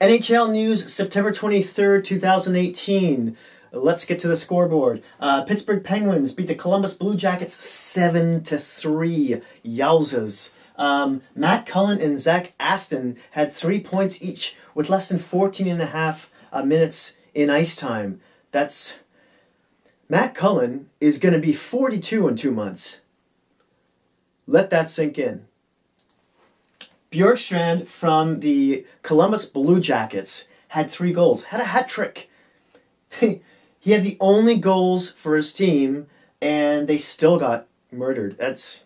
NHL News September 23rd, 2018. Let's get to the scoreboard. Pittsburgh Penguins beat the Columbus Blue Jackets 7-3. Yowzas. Matt Cullen and Zach Aston had 3 points each with less than 14 and a half minutes in ice time. Matt Cullen is going to be 42 in 2 months. Let that sink in. Bjorkstrand from the Columbus Blue Jackets had 3 goals, had a hat trick. He had the only goals for his team, and they still got murdered. That's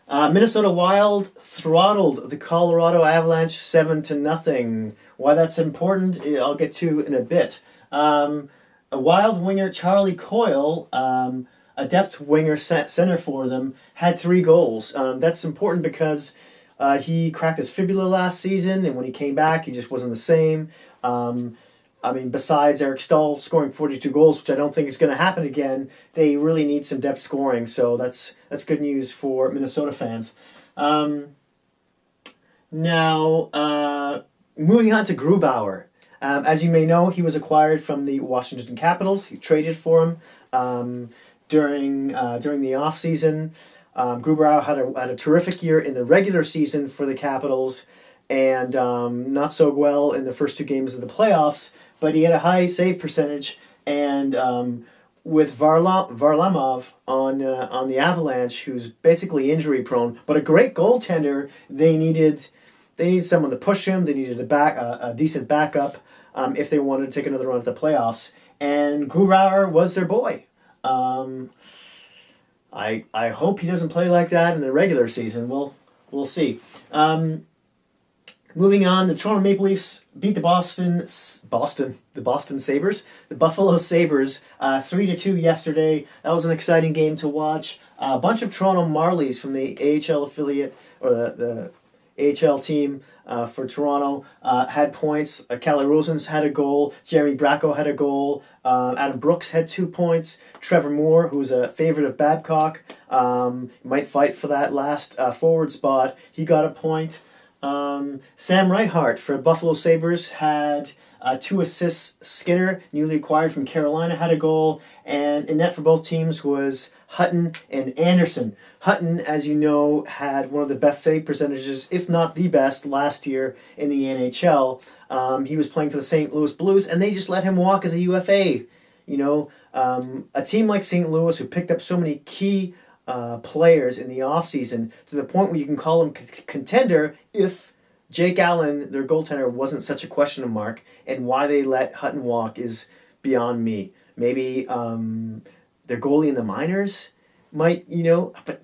Minnesota Wild throttled the Colorado Avalanche 7-0. Why that's important, I'll get to in a bit. A Wild winger, Charlie Coyle, a depth winger center for them, had 3 goals. That's important because he cracked his fibula last season, and when he came back, he just wasn't the same. Besides Eric Stahl scoring 42 goals, which I don't think is going to happen again, they really need some depth scoring, so that's good news for Minnesota fans. Now, moving on to Grubauer. As you may know, he was acquired from the Washington Capitals. He traded for him during the offseason. Grubauer had a terrific year in the regular season for the Capitals, and not so well in the first 2 games of the playoffs, but he had a high save percentage, and with Varlamov on the Avalanche, who's basically injury prone, but a great goaltender, they needed someone to push him. They needed a decent backup if they wanted to take another run at the playoffs, and Grubauer was their boy. I hope he doesn't play like that in the regular season. We'll see. Moving on, the Toronto Maple Leafs beat the Buffalo Sabres 3-2 yesterday. That was an exciting game to watch. A bunch of Toronto Marlies from the AHL affiliate, or the AHL team for Toronto, had points. Calle Rosens had a goal. Jeremy Bracco had a goal. Adam Brooks had 2 points. Trevor Moore, who's a favorite of Babcock, might fight for that last forward spot. He got a point. Sam Reinhart for Buffalo Sabres had 2 assists. Skinner, newly acquired from Carolina, had a goal. And in net for both teams was Hutton and Anderson. Hutton, as you know, had one of the best save percentages, if not the best, last year in the NHL. He was playing for the St. Louis Blues, and they just let him walk as a UFA. A team like St. Louis, who picked up so many key players in the offseason, to the point where you can call them contender if Jake Allen, their goaltender, wasn't such a question mark, and why they let Hutton walk is beyond me. Maybe their goalie in the minors might, but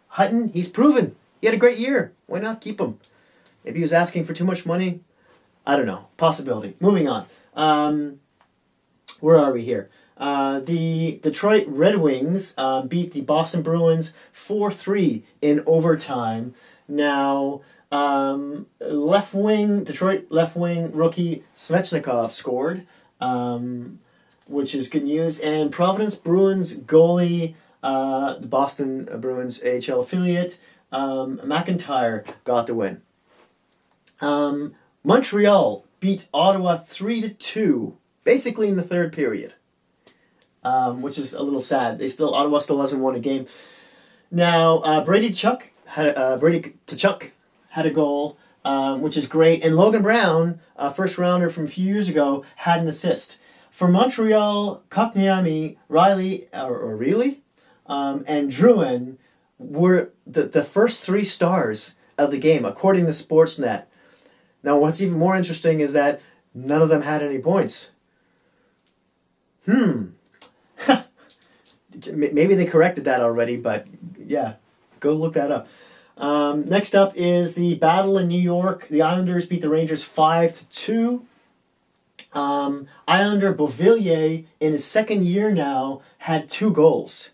Hutton, he's proven. He had a great year. Why not keep him? Maybe he was asking for too much money. I don't know. Possibility. Moving on. Where are we here? The Detroit Red Wings beat the Boston Bruins 4-3 in overtime. Now, Detroit left wing rookie Svechnikov scored, which is good news. And Providence Bruins goalie, the Boston Bruins AHL affiliate, McIntyre got the win. Montreal beat Ottawa 3-2, basically in the third period, which is a little sad. Ottawa still hasn't won a game. Now, Brady Tkachuk had a goal, which is great. And Logan Brown, a first-rounder from a few years ago, had an assist. For Montreal, Kotkaniemi, Riley, and Drouin were the first 3 stars of the game, according to Sportsnet. Now, what's even more interesting is that none of them had any points. Maybe they corrected that already, but yeah, go look that up. Next up is the battle in New York. The Islanders beat the Rangers 5-2. Islander Beauvillier, in his second year now, had 2 goals.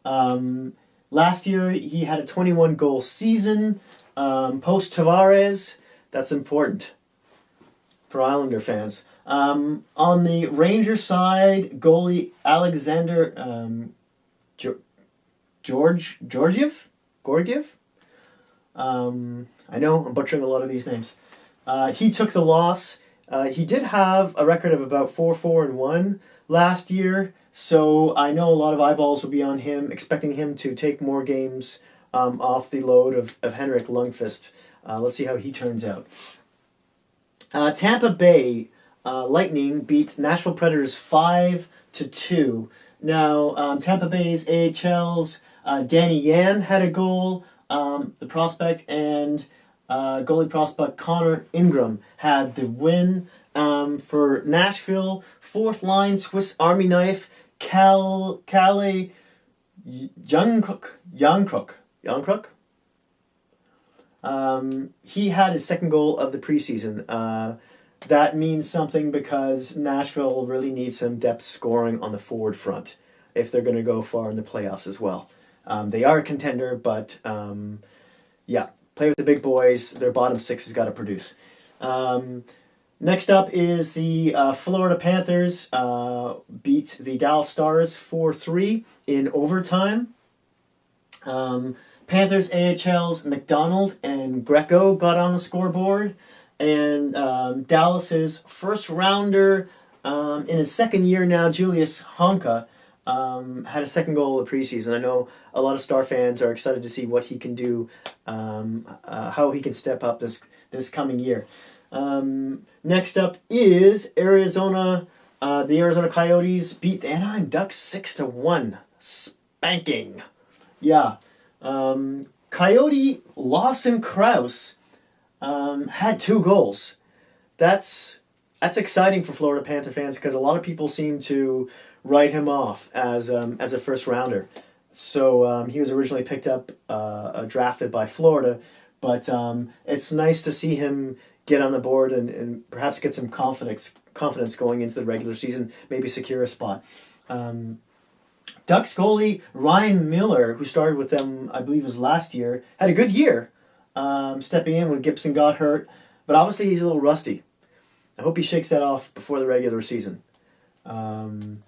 Last year, he had a 21-goal season. Post Tavares, that's important for Islander fans. On the Rangers side, goalie Alexander Georgiev? I know, I'm butchering a lot of these names. He took the loss, He did have a record of about 4-4-1 last year, so I know a lot of eyeballs will be on him, expecting him to take more games off the load of Henrik Lundqvist. Let's see how he turns out. Tampa Bay Lightning beat Nashville Predators 5-2. Now, Tampa Bay's AHL's Danny Yan had a goal, the prospect, and goalie prospect Connor Ingram had the win. For Nashville, fourth line Swiss Army knife Kalle Youngkruk. He had his second goal of the preseason. That means something because Nashville really needs some depth scoring on the forward front if they're going to go far in the playoffs as well. They are a contender, but play with the big boys. Their bottom six has got to produce. Next up is the Florida Panthers beat the Dallas Stars 4-3 in overtime. Panthers AHL's McDonald and Greco got on the scoreboard, and Dallas's first rounder in his second year now, Julius Honka, had a second goal of the preseason. I know a lot of Star fans are excited to see what he can do, how he can step up this coming year. Next up is Arizona. The Arizona Coyotes beat the Anaheim Ducks 6-1. Spanking. Yeah. Coyote Lawson Krause had 2 goals. That's exciting for Florida Panther fans because a lot of people seem to write him off as a first rounder. So he was originally picked up, drafted by Florida, but it's nice to see him get on the board and perhaps get some confidence going into the regular season, maybe secure a spot. Ducks goalie Ryan Miller, who started with them, I believe it was last year, had a good year, stepping in when Gibson got hurt, but obviously he's a little rusty. I hope he shakes that off before the regular season. Then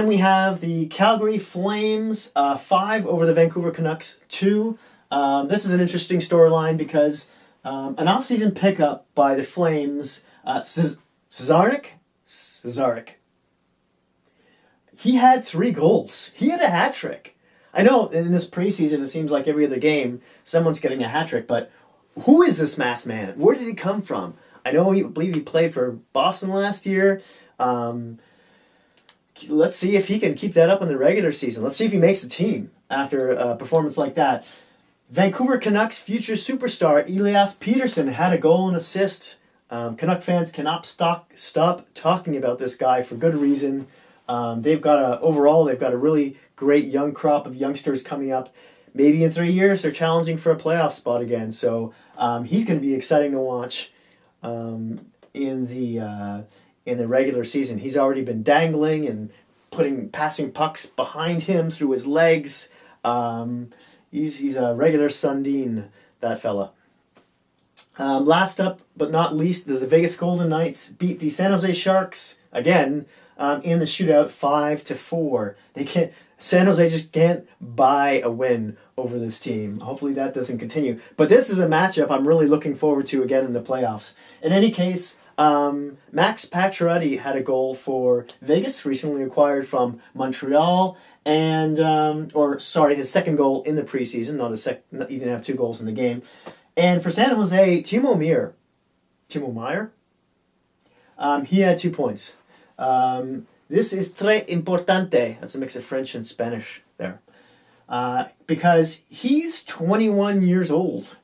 we have the Calgary Flames 5 over the Vancouver Canucks 2. This is an interesting storyline because an off-season pickup by the Flames, Cesarek. He had 3 goals. He had a hat trick. I know in this preseason it seems like every other game someone's getting a hat trick, but who is this masked man? Where did he come from? I believe he played for Boston last year. Let's see if he can keep that up in the regular season. Let's see if he makes the team after a performance like that. Vancouver Canucks future superstar Elias Peterson had a goal and assist. Canuck fans cannot stop talking about this guy for good reason. They've got a really great young crop of youngsters coming up. Maybe in 3 years they're challenging for a playoff spot again. So he's going to be exciting to watch in the regular season. He's already been dangling and passing pucks behind him through his legs. He's a regular Sundin, that fella. Last up but not least, the Vegas Golden Knights beat the San Jose Sharks again in the shootout 5-4. San Jose just can't buy a win over this team. Hopefully that doesn't continue. But this is a matchup I'm really looking forward to again in the playoffs. In any case, Max Pacioretty had a goal for Vegas, recently acquired from Montreal, and his second goal in the preseason. He didn't have 2 goals in the game. And for San Jose, Timo Meyer, he had 2 points. This is très importante. That's a mix of French and Spanish there. Because he's 21 years old.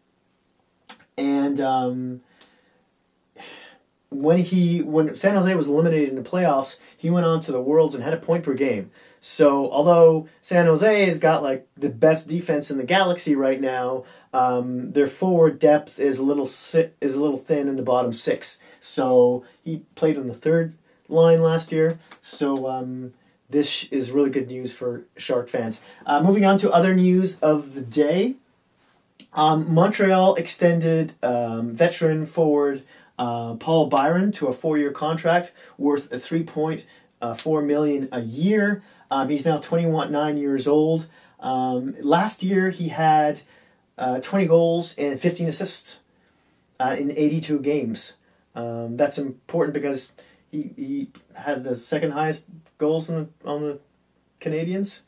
And when San Jose was eliminated in the playoffs, he went on to the Worlds and had a point per game. So although San Jose has got like the best defense in the galaxy right now, their forward depth is a little thin in the bottom 6. So he played on the third line last year. So this is really good news for Shark fans. Moving on to other news of the day. Montreal extended veteran forward Paul Byron to a 4-year contract worth $3.4 million a year. He's now 29 years old. Last year he had 20 goals and 15 assists in 82 games. That's important because he had the second highest goals on the Canadians.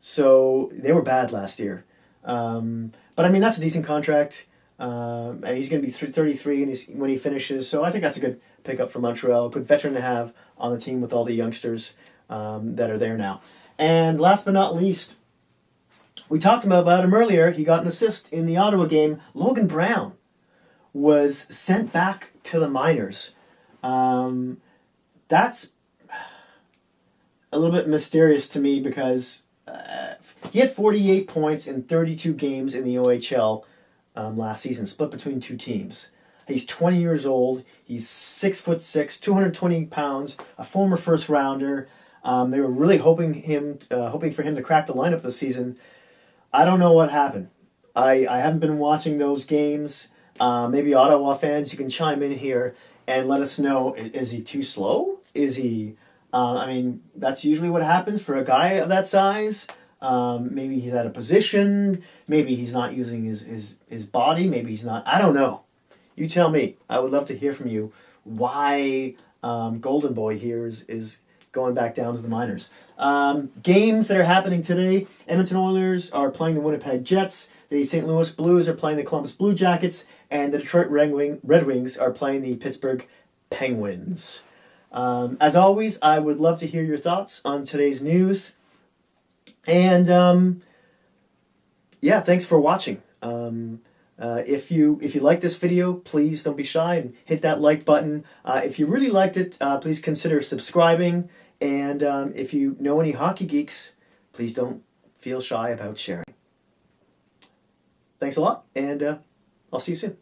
So they were bad last year. But I mean, that's a decent contract. And he's going to be 33 when he finishes. So I think that's a good pickup for Montreal. Good veteran to have on the team with all the youngsters that are there now. And last but not least, we talked about him earlier. He got an assist in the Ottawa game. Logan Brown was sent back to the minors. That's a little bit mysterious to me because he had 48 points in 32 games in the OHL last season, split between two teams. He's 20 years old. He's 6'6", 220 pounds, a former first rounder. They were really hoping for him to crack the lineup this season. I don't know what happened. I haven't been watching those games. Maybe Ottawa fans, you can chime in here and let us know. Is he too slow? Is he? I mean, that's usually what happens for a guy of that size. Maybe he's out of position. Maybe he's not using his body. Maybe he's not. I don't know. You tell me. I would love to hear from you why Golden Boy here is going back down to the minors. Games that are happening today. Edmonton Oilers are playing the Winnipeg Jets. The St. Louis Blues are playing the Columbus Blue Jackets. And the Detroit Red Wings are playing the Pittsburgh Penguins. As always, I would love to hear your thoughts on today's news. And yeah, thanks for watching. If you like this video, please don't be shy and hit that like button. If you really liked it, please consider subscribing. And if you know any hockey geeks, please don't feel shy about sharing. Thanks a lot, and I'll see you soon.